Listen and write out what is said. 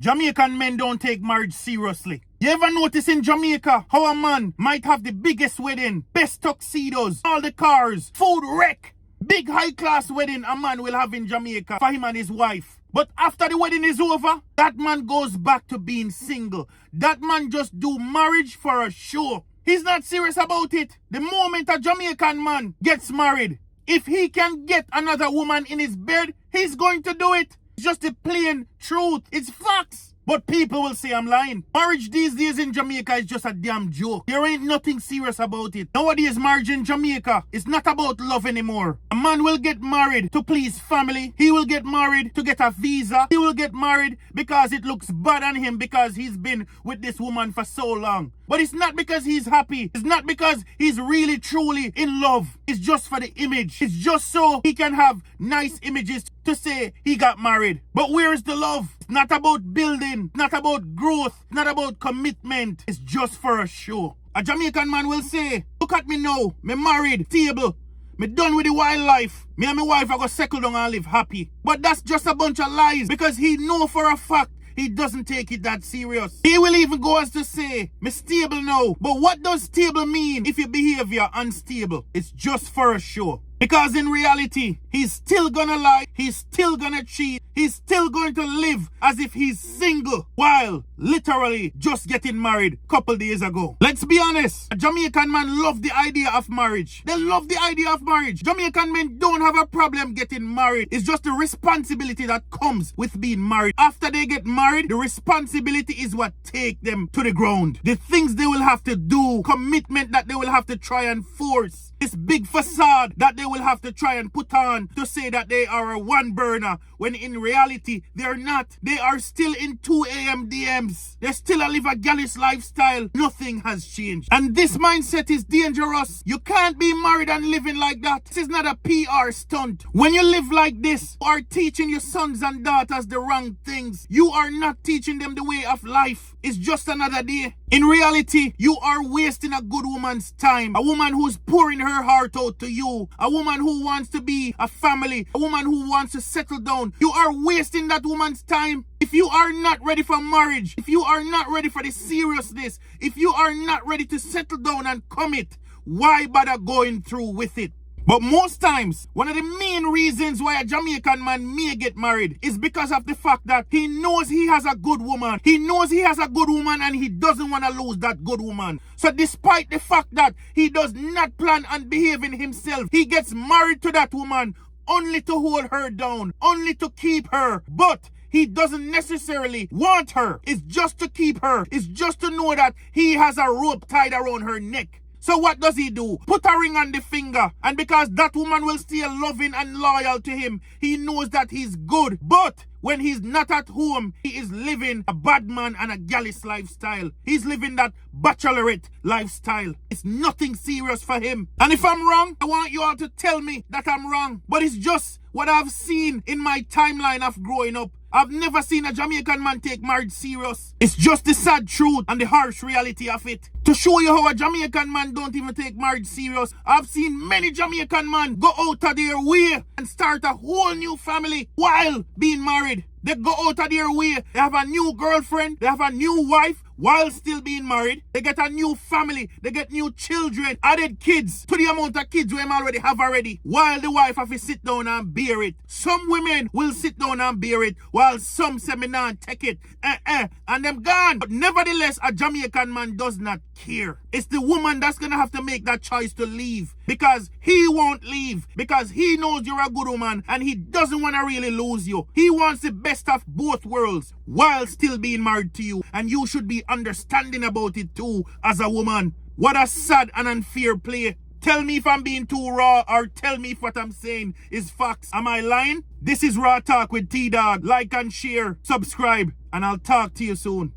Jamaican men don't take marriage seriously. You ever notice in Jamaica how a man might have the biggest wedding, best tuxedos, all the cars, food wreck, big high-class wedding a man will have in Jamaica for him and his wife. But after the wedding is over, that man goes back to being single. That man just do marriage for a show. He's not serious about it. The moment a Jamaican man gets married, if he can get another woman in his bed, he's going to do it. It's just the plain truth. It's facts. But people will say I'm lying. Marriage these days in Jamaica is just a damn joke. There ain't nothing serious about it. Nowadays, marriage in Jamaica is not about love anymore. A man will get married to please family. He will get married to get a visa. He will get married because it looks bad on him because he's been with this woman for so long. But it's not because he's happy. It's not because he's really truly in love. It's just for the image. It's just so he can have nice images to say he got married. But where's the love? It's not about building. It's not about growth. It's not about commitment. It's just for a show. A Jamaican man will say, look at me now. Me married, stable. Me done with the wildlife. Me and my wife are going to settle down and live happy. But that's just a bunch of lies because he know for a fact he doesn't take it that serious. He will even go as to say, me stable now. But what does stable mean if your behavior unstable? It's just for a show. Because in reality, he's still gonna lie, he's still gonna cheat, he's still going to live as if he's single while literally just getting married a couple days ago. Let's be honest, a Jamaican man love the idea of marriage. They love the idea of marriage. Jamaican men don't have a problem getting married. It's just the responsibility that comes with being married. After they get married, the responsibility is what take them to the ground. The things they will have to do, commitment that they will have to try and force, this big facade that they will have to try and put on to say that they are a one burner when in reality they're not. They are still in 2 a.m. DMs. They still live a gallus lifestyle. Nothing has changed. And this mindset is dangerous. You can't be married and living like that. This is not a PR stunt. When you live like this, you are teaching your sons and daughters the wrong things. You are not teaching them the way of life. It's just another day. In reality, you are wasting a good woman's time. A woman who's pouring her heart out to you. A woman who wants to be a family. A woman who wants to settle down. You are wasting that woman's time. If you are not ready for marriage, if you are not ready for the seriousness, if you are not ready to settle down and commit, why bother going through with it? But most times, one of the main reasons why a Jamaican man may get married is because of the fact that he knows he has a good woman. He knows he has a good woman and he doesn't want to lose that good woman. So despite the fact that he does not plan on behaving himself, he gets married to that woman only to hold her down, only to keep her. But he doesn't necessarily want her. It's just to keep her. It's just to know that he has a rope tied around her neck. So what does he do? Put a ring on the finger. And because that woman will stay loving and loyal to him, he knows that he's good. But when he's not at home, he is living a bad man and a gallus lifestyle. He's living that bachelorette lifestyle. It's nothing serious for him. And if I'm wrong, I want you all to tell me that I'm wrong. But it's just what I've seen in my timeline of growing up. I've never seen a Jamaican man take marriage serious. It's just the sad truth and the harsh reality of it. To show you how a Jamaican man don't even take marriage serious, I've seen many Jamaican men go out of their way and start a whole new family while being married. They go out of their way. They have a new girlfriend. They have a new wife while still being married. They get a new family. They get new children. Added kids to the amount of kids we already have already. While the wife have to sit down and bear it. Some women will sit down and bear it while some say me nah take it. And them gone. But nevertheless, a Jamaican man does not care. It's the woman that's gonna have to make that choice to leave. Because he won't leave. Because he knows you're a good woman and he doesn't want to really lose you. He wants the best of both worlds while still being married to you. And you should be understanding about it too as a woman. What a sad and unfair play. Tell me if I'm being too raw or tell me if what I'm saying is facts. Am I lying? This is Raw Talk with T-Dog. Like and share, subscribe, and I'll talk to you soon.